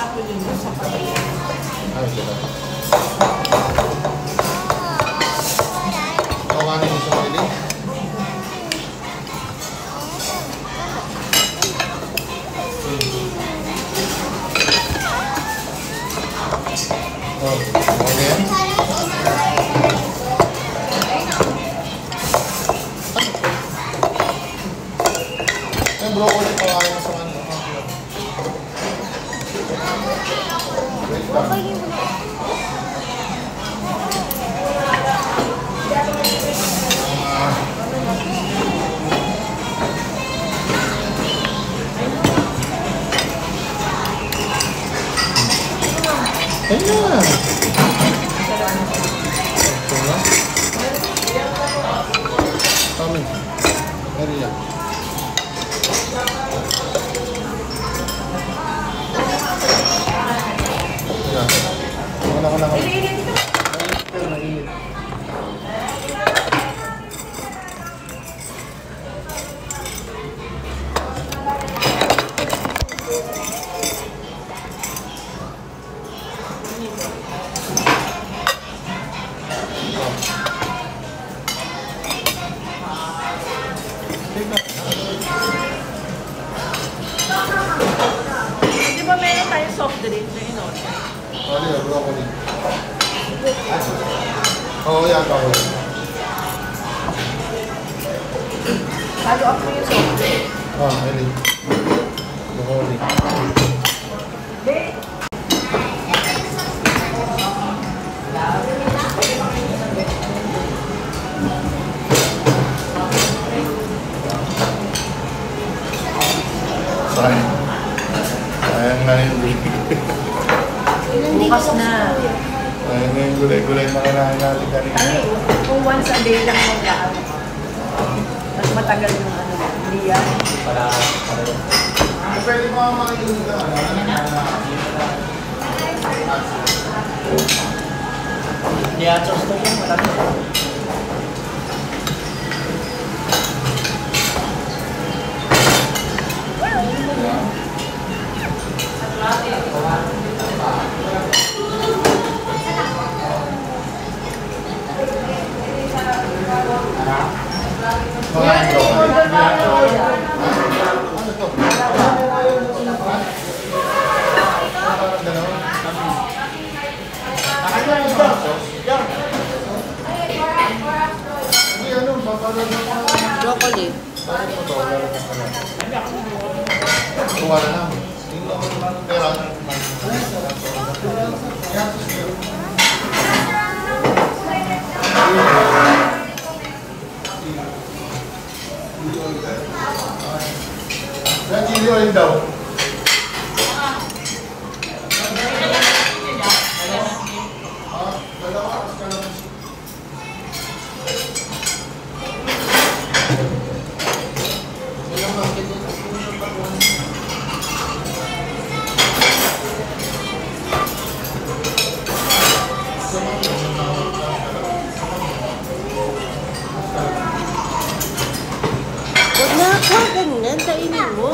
Ay, ito. Kawanin mo sa pili. Oh, okay. Yung broccoli kawain mo sa kanila. Ayan. Kami. Maria. Wala ka lang. Di ba meron tayong soft drinks na in-order? Ano yun? Broccoli. Oo, yan ako. Follow up mo yung soft drinks. Eli. Broccoli. Sayang na hindi. Bukas na. Sayang na yung gulay-gulay na kinain natin kanina. Kung once a day lang mag-aan. Mas matagal yung ano. Hindi yan. Pwede mo ang makikinig ka. Hindi atos to yung marami. Broccoli. Kuha na lang. Pero, yan, chili oil daw. Huwag na ako. Ganyan. Kainin mo.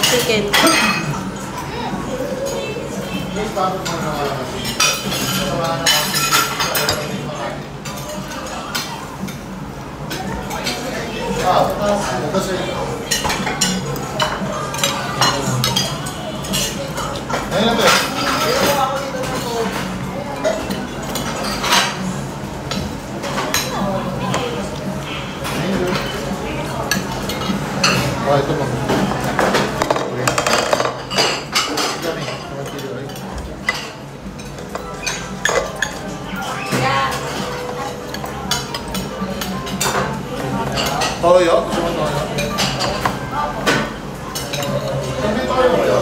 Chicken. Ayun na to. Oh, ito mo. Toyo? Gusto mo toyo? Sabi toyo kayo?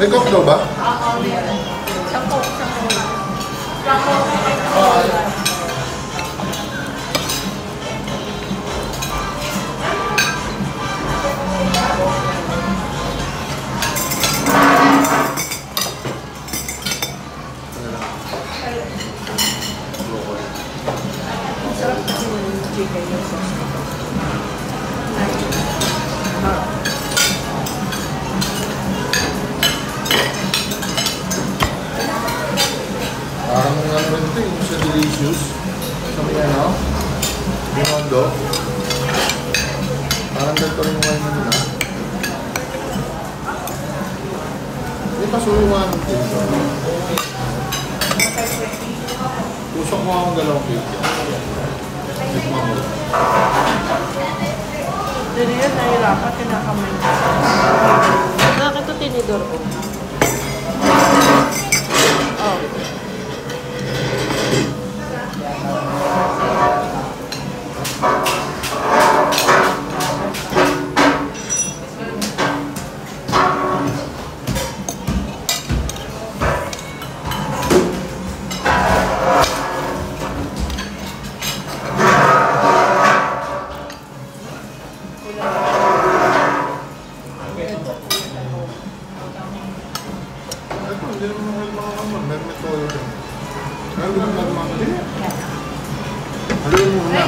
May coke daw ba? Parang mga ano rin ito, yung sa delicious. Sa mga ano, binondo. Parang ganito rin yung kayo nila. Hindi pasulungan ng cake. Tusok mo akong dalawang cake. Tikman mo. Hindi yan, nahirapan, kinakamay. Bakit ito tinidor ko? Oh. Ito, hindi naman ako yung mga kaman. Meron may toyo rin. Meron din mga mga din. Halun mo na.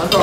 Ano?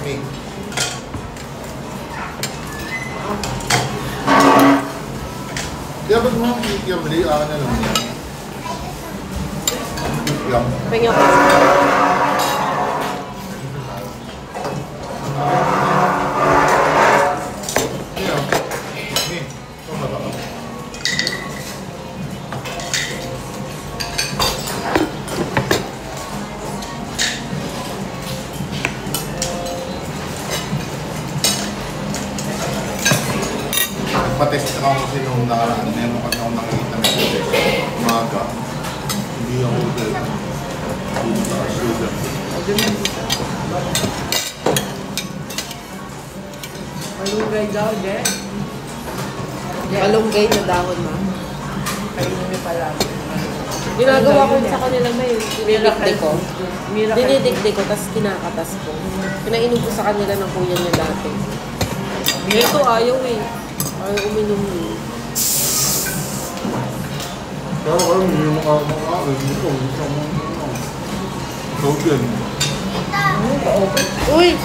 Me. Kaya ba't mo kikiyam beli? Akin na lang yan. Kikiyam. Pingin ko. Kikiyam. Me. Ito ba ba? Patest ako kasi nung nakaraan, meron kasi akong nakikita na umaga. Hindi ako order. Hindi sa sugar. Malugay daw, de. Malunggay na dahon, ma. Kainin niyo pala. Ginagawa ko sa kanila may dinidikdik ko. Miracle. Dinidikdik ko, tapos kinakatas ko. Pinainom ko sa kanila ng kuya niya dati. Ito ayaw eh. Ayaw uminom eh. Pero kayo, hindi mo makakakain. Ito, gusto mo. Token. Uy!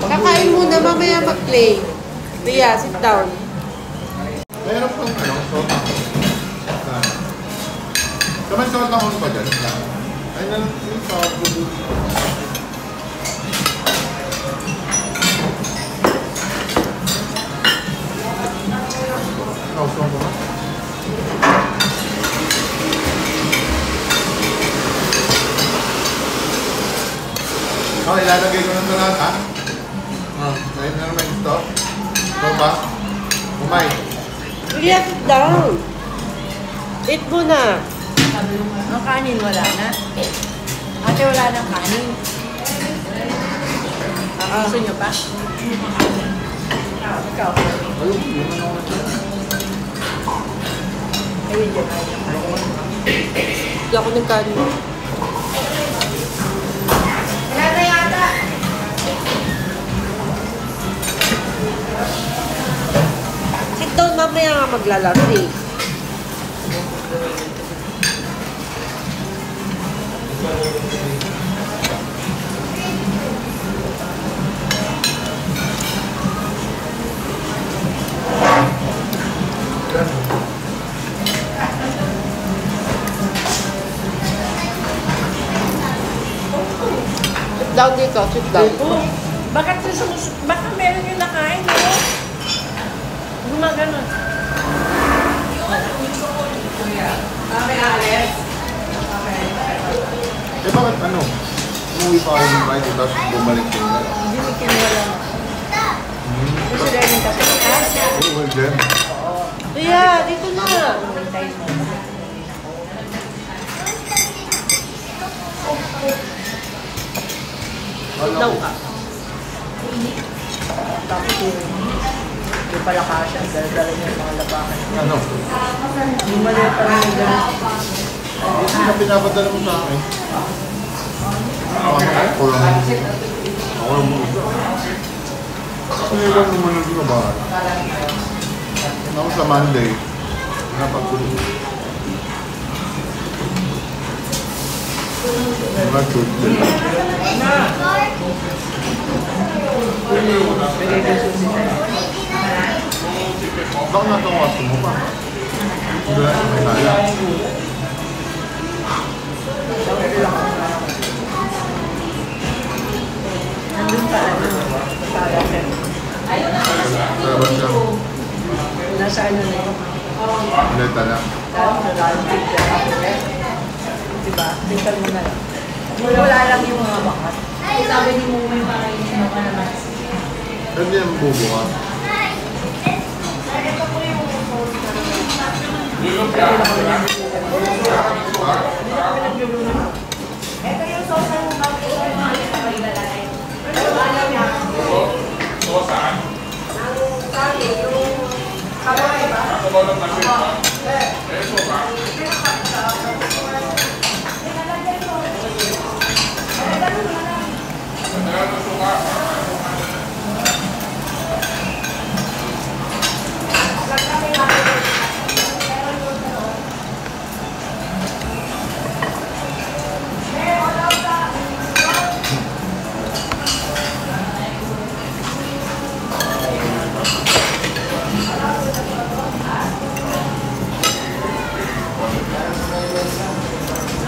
Kakain muna, mamaya mag-play. Tia, sit down. Meron pang ano, soda. So, Kamay sa tahon pa dyan. Ay na lang yung sa bubuti. Nausuhan ko na. Oh, ilalagay ko na ito lahat, ha? Ngayon na naman ito. Ito ba? Umay. Yes, down. Eat mo na. Ang kanin wala na. Ate, wala nang kanin. Gusto nyo pa? Ikaw. Ayun, yun na naman ito. Ayun dyan tayo. Hindi ako nagkanin. Wala na yata. Sit down, mamaya nga maglalaro eh. Sit down dito, sit down. Baka meron yung nakain, no? Gumaganon. May alis. Eh bakit ano? Umuwi pa ako ng Friday tapos bumalik din na. Hindi may kinuwala mo. Gusto rin yung kapilitas. Oh, well then. Yeah, dito na. Hintay mo. Sit down ka. Tapos yung pala kasha. Dala niya yung mga labakan. Ano? Yung mali pala yung gano'n. Hindi na pinapadala mo sa akin. Ako lang. Ako lang mo isa. Kasi iwan naman ang ginabahan. Ako sa Monday. Napagkulit. Diba, Tuesday. Bigay ko susi sa'yo. Baka natawas mo pa. Hindi na, may kaya. Nandun pa lang. Para siya. Sarabas siya. Nasa ano na yun. Leta na. Dahil picture ako eh. Diba? Picture mo na lang. Wala lang yung mga bakat. Sabi ni mo may makainin ka naman. Hindi naman bubukas. Ito yung sauce ng bakit yung mga ilalagay. Pero alam niya. Saan? Ang sabi, yung kawai ba? Eso ba?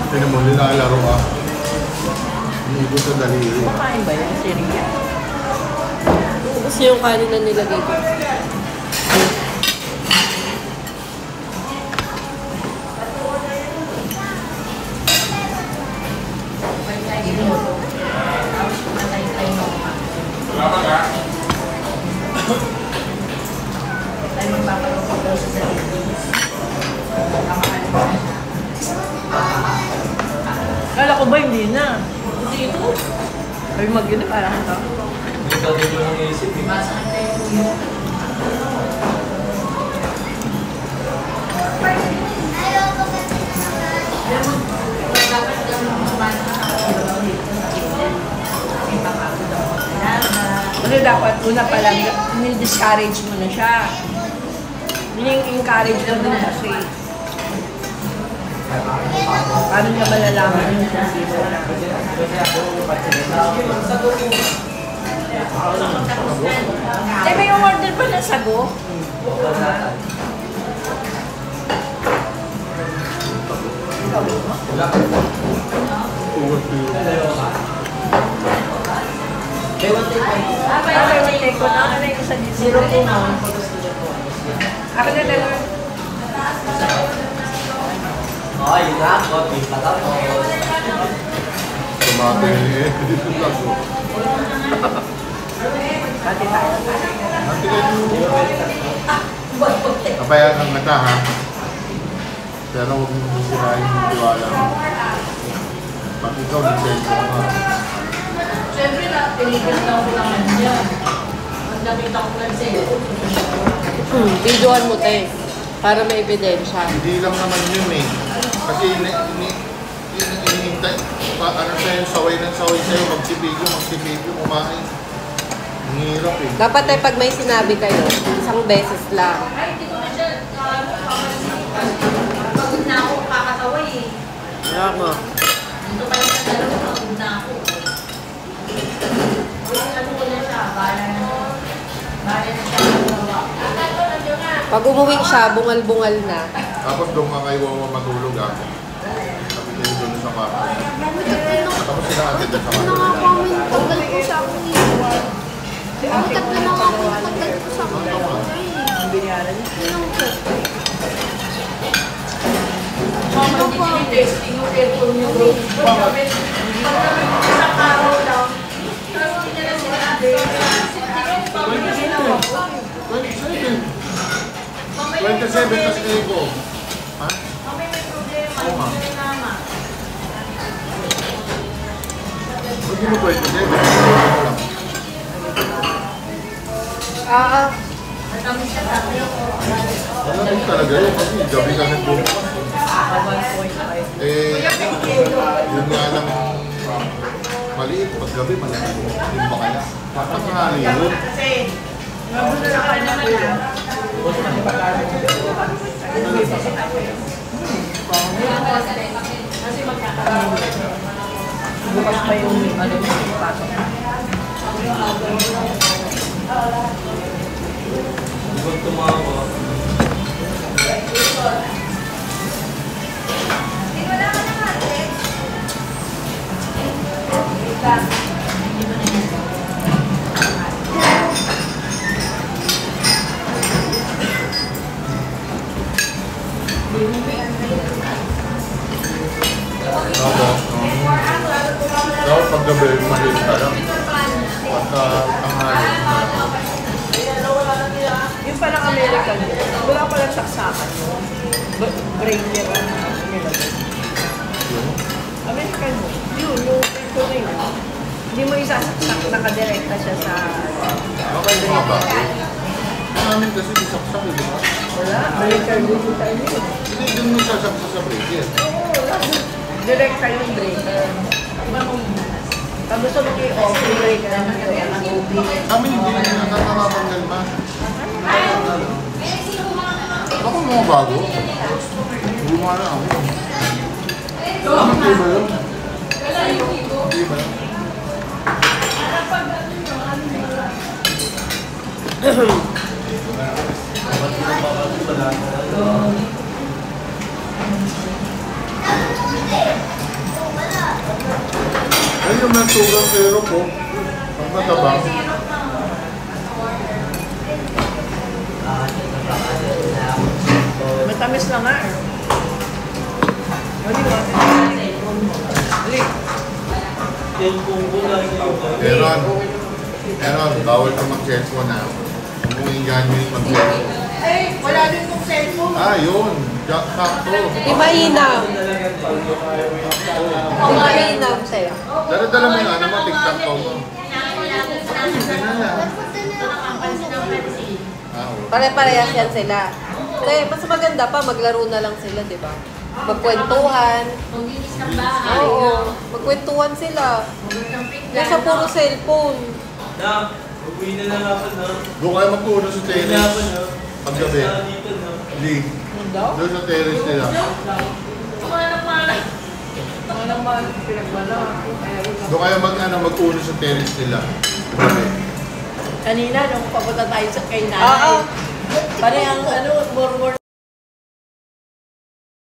Tinan mo, nilalaro ka. Iniibot sa daliri. Kumakain ba yun? Siriya? Gusto yung kanin na nilagay ko. Wala ba ka? Ay magpapalupag daw sa sarili. Kala ko ba hindi na? Hindi ito. Ay mag-yun na parang ito. Ikaw din yung naisip eh. Kasi dapat una pa lang, discourage mo na siya. Encourage mo din kasi. Paano niya malalaman yung hindi mo na? Eh, may order pa na sago? Ikaw. Tuwas yun. May take ko na. Ano yung isa dito? Zero po na. Ako na dalawa. Yun na. Kopi. Patapos. Tumate eh. Dito lang po. Pati tayo. Nanti kayo. Kapayan ang mata ha. Pero huwag mo sirain yung tiwala mo. Pag ikaw nag-send mo ka. Siyempre na, tinigil na ako naman yan. Ang nakita ko lang sa'yo. Videoan mo, te. Para may ebidensya. Hindi lang naman yun eh. Kasi inihintay. Ano sa'yo, saway ng saway sa'yo. Magsipigyo, kumain. Ang hirap eh. Dapat eh, pag may sinabi kayo, isang beses lang. Ay, hindi ko na siya. Pagod na ako, kakasaway eh. Kaya nga. Dito pa yung sa dalawa, pagod na ako. Ano ko na siya, bala na siya. Pag umuwi siya, bungal-bungal na. Tapos doon ka kay Wawa matulog ah. Sabi kayo doon sa kwarto. Tapos sila agad doon sa kwarto nila. Tagal ko siya akong iwan. Ang tatlo na ako, tagal ko siya akong iwan. Ang binayaran niya. Ilang ko. Mama, hindi testing yung aircon niyo, bro. Isang araw lang. Tapos hindi na sinabi. Pamilya ginawa ko. 27 tas kayo ko. Ha? Mamay may problema. Oo nga. Hindi na mama. Ba't di mo 27? Natamis siya tatay ko. Wala din talaga yun kasi gabi ka nagbubukas. Eh, yun nga lang maliit. Pag gabi, maliit. Hindi ba kaya? Dapat nga yun. Kasi, nabula na kayo naman na. Kasi magkakaroon. Bukas pa yung ano yung pasok. Huwag tumawa. Dapat pag gabi, maliit ka lang. Pagka tanghali. Yung palang American, wala palang saksakan mo. Brainer ang nilagay. American mo. Yun, yung ito na yun. Hindi mo isasaksak, nakadirekta siya sa... Okay din ang bago. Namin kasi isaksak eh, di ba? Wala, breaker dito tayo yun. Hindi doon mo sasaksak sa breaker. Oo, wala. Direkta yung breaker. Tapos sa mga off, breaker na kaya ang OB. Kami hindi na nakakapanggal ba? Ako mga bago. Luma na ako. Hindi ba yun? Hindi ba yun? Ayun yung nagtugang pero po. Pag matabang. Matamis na nga eh. Ano ba? Alik. Yan kung wala yung Meron, bawal ka mag-cellphone na. Kung ingan mo yung mag-cellphone. Eh, wala din kong cellphone. Ah, yun. Sakto. Di mainam. Di mainam sa'yo. Dala-dala mo yung ano mo, TikTok ko mo. Hindi na lang. Ah, oo. Pare-parehas yan sila. Kaya mas maganda pa, maglaro na lang sila, di ba? Magkwentuhan. Oo, magkwentuhan sila. Kaysa puro cellphone. Na, uwi na lang ako na. Doon kayo magpuno sa Uwi na terrace. ako na. Paggabi. Dito na. League. Doon sa terrace nila. Ano naman, pinagmala. Doon kayo mag-puno sa terrace nila. Paggabi. Kanina, nung papunta tayo sa kay nanay. Oo. Pare ang ano, more